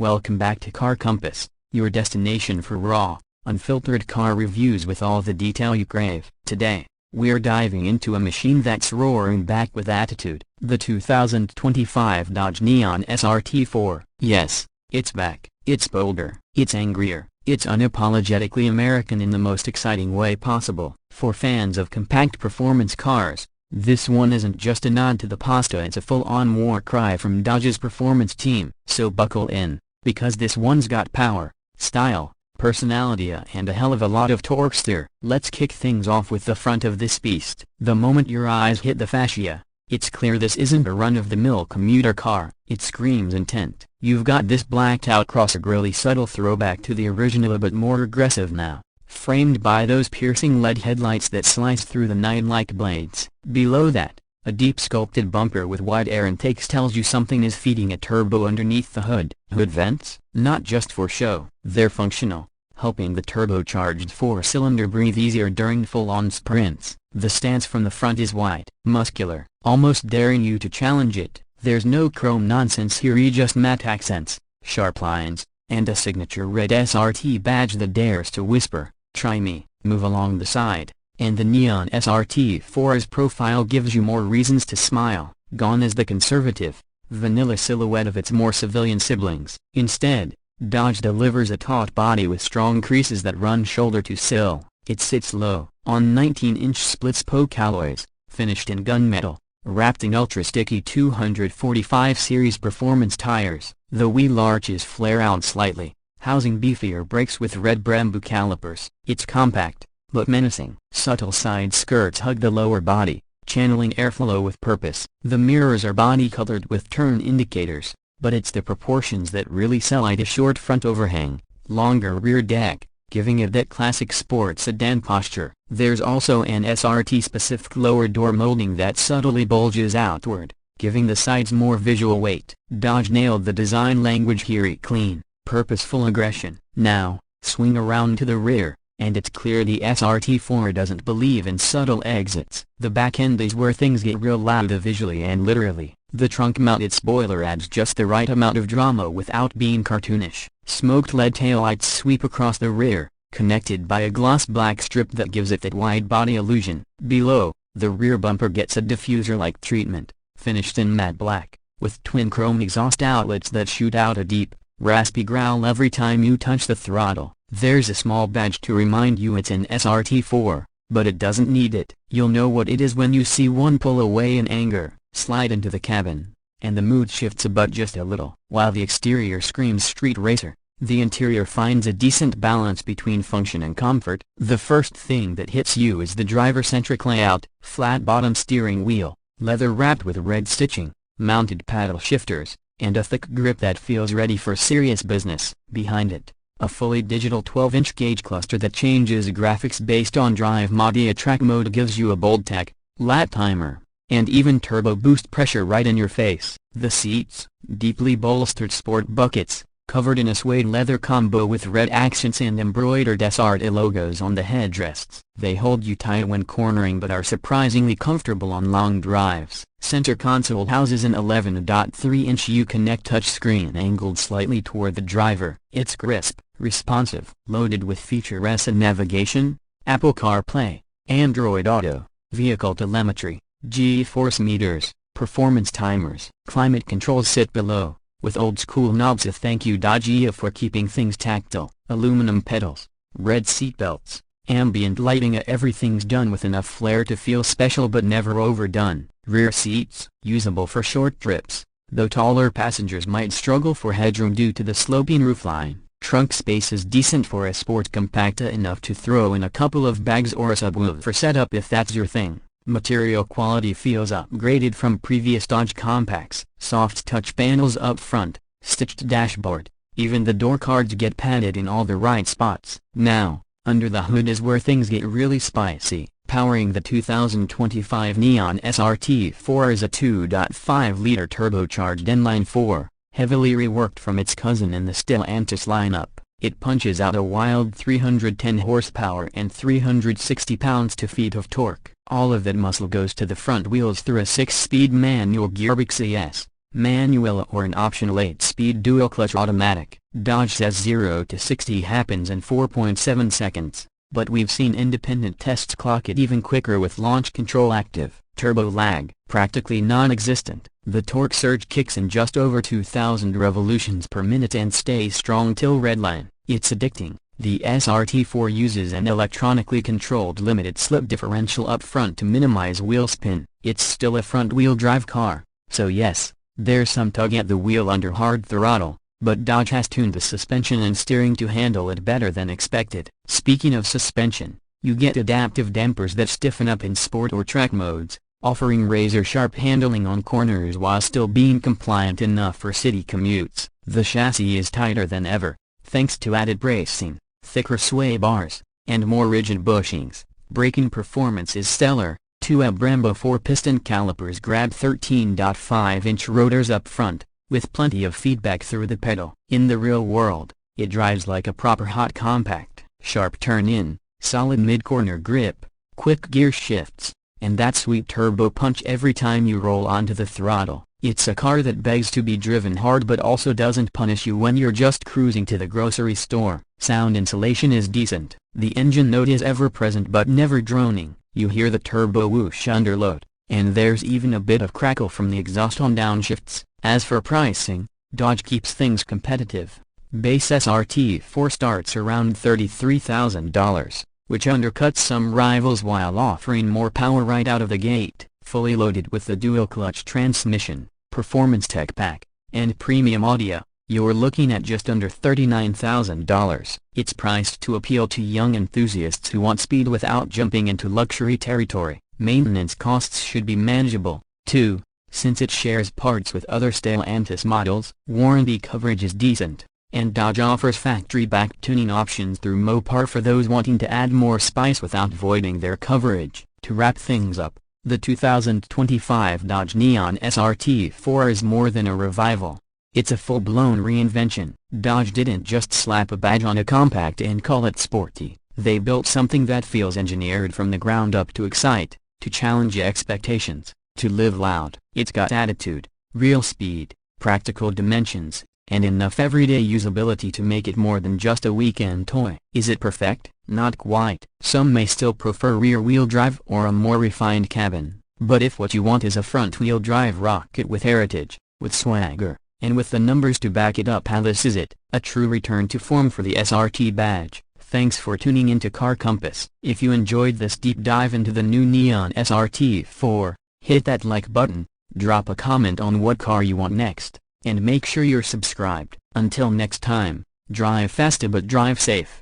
Welcome back to Car Compass, your destination for raw, unfiltered car reviews with all the detail you crave. Today, we're diving into a machine that's roaring back with attitude, the 2025 Dodge Neon SRT-4. Yes, it's back, it's bolder, it's angrier, it's unapologetically American in the most exciting way possible. For fans of compact performance cars, this one isn't just a nod to the pasta, it's a full-on war cry from Dodge's performance team. So buckle in, because this one's got power, style, personality and a hell of a lot of torquester. Let's kick things off with the front of this beast. The moment your eyes hit the fascia, it's clear this isn't a run-of-the-mill commuter car. It screams intent. You've got this blacked-out crosser grille, subtle throwback to the original but more aggressive now, framed by those piercing LED headlights that slice through the night like blades. Below that, a deep sculpted bumper with wide air intakes tells you something is feeding a turbo underneath the hood. Hood vents? Not just for show. They're functional, helping the turbocharged four-cylinder breathe easier during full-on sprints. The stance from the front is wide, muscular, almost daring you to challenge it. There's no chrome nonsense here, just matte accents, sharp lines, and a signature red SRT badge that dares to whisper, "Try me." Move along the side, and the Neon SRT-4's profile gives you more reasons to smile. Gone is the conservative, vanilla silhouette of its more civilian siblings. Instead, Dodge delivers a taut body with strong creases that run shoulder to sill. It sits low, on 19-inch split-spoke alloys, finished in gunmetal, wrapped in ultra-sticky 245 series performance tires. The wheel arches flare out slightly, housing beefier brakes with red Brembo calipers. It's compact, but menacing. Subtle side skirts hug the lower body, channeling airflow with purpose. The mirrors are body-colored with turn indicators, but it's the proportions that really sell it. A short front overhang, longer rear deck, giving it that classic sports sedan posture. There's also an SRT-specific lower door molding that subtly bulges outward, giving the sides more visual weight. Dodge nailed the design language here. Clean, purposeful aggression. Now, swing around to the rear, and it's clear the SRT-4 doesn't believe in subtle exits. The back end is where things get real loud visually and literally. The trunk-mounted spoiler adds just the right amount of drama without being cartoonish. Smoked LED taillights sweep across the rear, connected by a gloss black strip that gives it that wide-body illusion. Below, the rear bumper gets a diffuser-like treatment, finished in matte black, with twin chrome exhaust outlets that shoot out a deep, raspy growl every time you touch the throttle. There's a small badge to remind you it's an SRT-4, but it doesn't need it. You'll know what it is when you see one pull away in anger, slide into the cabin, and the mood shifts a but just a little. While the exterior screams street racer, the interior finds a decent balance between function and comfort. The first thing that hits you is the driver-centric layout: flat-bottom steering wheel, leather wrapped with red stitching, mounted paddle shifters, and a thick grip that feels ready for serious business. Behind it, a fully digital 12-inch gauge cluster that changes graphics based on drive mode. Track mode gives you a bold tech, lap timer, and even turbo boost pressure right in your face. The seats, deeply bolstered sport buckets, covered in a suede leather combo with red accents and embroidered SRT logos on the headrests. They hold you tight when cornering but are surprisingly comfortable on long drives. Center console houses an 11.3-inch Uconnect touchscreen angled slightly toward the driver. It's crisp, responsive, loaded with feature-rich navigation, Apple CarPlay, Android Auto, vehicle telemetry, G-force meters, performance timers. Climate controls sit below, with old-school knobs. A thank you Dodge for keeping things tactile. Aluminum pedals, red seatbelts, ambient lighting. Everything's done with enough flair to feel special but never overdone. Rear seats, usable for short trips, though taller passengers might struggle for headroom due to the sloping roofline. Trunk space is decent for a sport compacta, enough to throw in a couple of bags or a subwoofer setup if that's your thing. Material quality feels upgraded from previous Dodge compacts. Soft touch panels up front, stitched dashboard, even the door cards get padded in all the right spots. Now, under the hood is where things get really spicy. Powering the 2025 Neon SRT-4 is a 2.5-liter turbocharged inline-4, heavily reworked from its cousin in the Stellantis lineup. It punches out a wild 310 horsepower and 360 pounds-to-feet of torque. All of that muscle goes to the front wheels through a 6-speed manual gearbox. manual or an optional 8-speed dual-clutch automatic. Dodge says 0 to 60 happens in 4.7 seconds, but we've seen independent tests clock it even quicker with launch control active. Turbo lag, practically non-existent. The torque surge kicks in just over 2,000 revolutions per minute and stays strong till redline. It's addicting. The SRT-4 uses an electronically controlled limited slip differential up front to minimize wheel spin. It's still a front-wheel drive car, so yes, there's some tug at the wheel under hard throttle, but Dodge has tuned the suspension and steering to handle it better than expected. Speaking of suspension, you get adaptive dampers that stiffen up in sport or track modes, offering razor-sharp handling on corners while still being compliant enough for city commutes. The chassis is tighter than ever, thanks to added bracing, thicker sway bars, and more rigid bushings. Braking performance is stellar. Two Brembo 4-piston calipers grab 13.5-inch rotors up front, with plenty of feedback through the pedal. In the real world, it drives like a proper hot compact. Sharp turn-in, solid mid-corner grip, quick gear shifts, and that sweet turbo punch every time you roll onto the throttle. It's a car that begs to be driven hard but also doesn't punish you when you're just cruising to the grocery store. Sound insulation is decent. The engine note is ever-present but never droning. You hear the turbo whoosh under load, and there's even a bit of crackle from the exhaust on downshifts. As for pricing, Dodge keeps things competitive. Base SRT-4 starts around $33,000, which undercuts some rivals while offering more power right out of the gate. Fully loaded with the dual-clutch transmission, performance tech pack, and premium audio, you're looking at just under $39,000. It's priced to appeal to young enthusiasts who want speed without jumping into luxury territory. Maintenance costs should be manageable, too, since it shares parts with other Stellantis models. Warranty coverage is decent, and Dodge offers factory-backed tuning options through Mopar for those wanting to add more spice without voiding their coverage. To wrap things up, the 2025 Dodge Neon SRT-4 is more than a revival. It's a full-blown reinvention. Dodge didn't just slap a badge on a compact and call it sporty. They built something that feels engineered from the ground up to excite, to challenge expectations, to live loud. It's got attitude, real speed, practical dimensions, and enough everyday usability to make it more than just a weekend toy. Is it perfect? Not quite. Some may still prefer rear-wheel drive or a more refined cabin, but if what you want is a front-wheel drive rocket with heritage, with swagger, and with the numbers to back it up, this is it. A true return to form for the SRT badge. Thanks for tuning into Car Compass. If you enjoyed this deep dive into the new Neon SRT-4, hit that like button, drop a comment on what car you want next, and make sure you're subscribed. Until next time, drive fast but drive safe.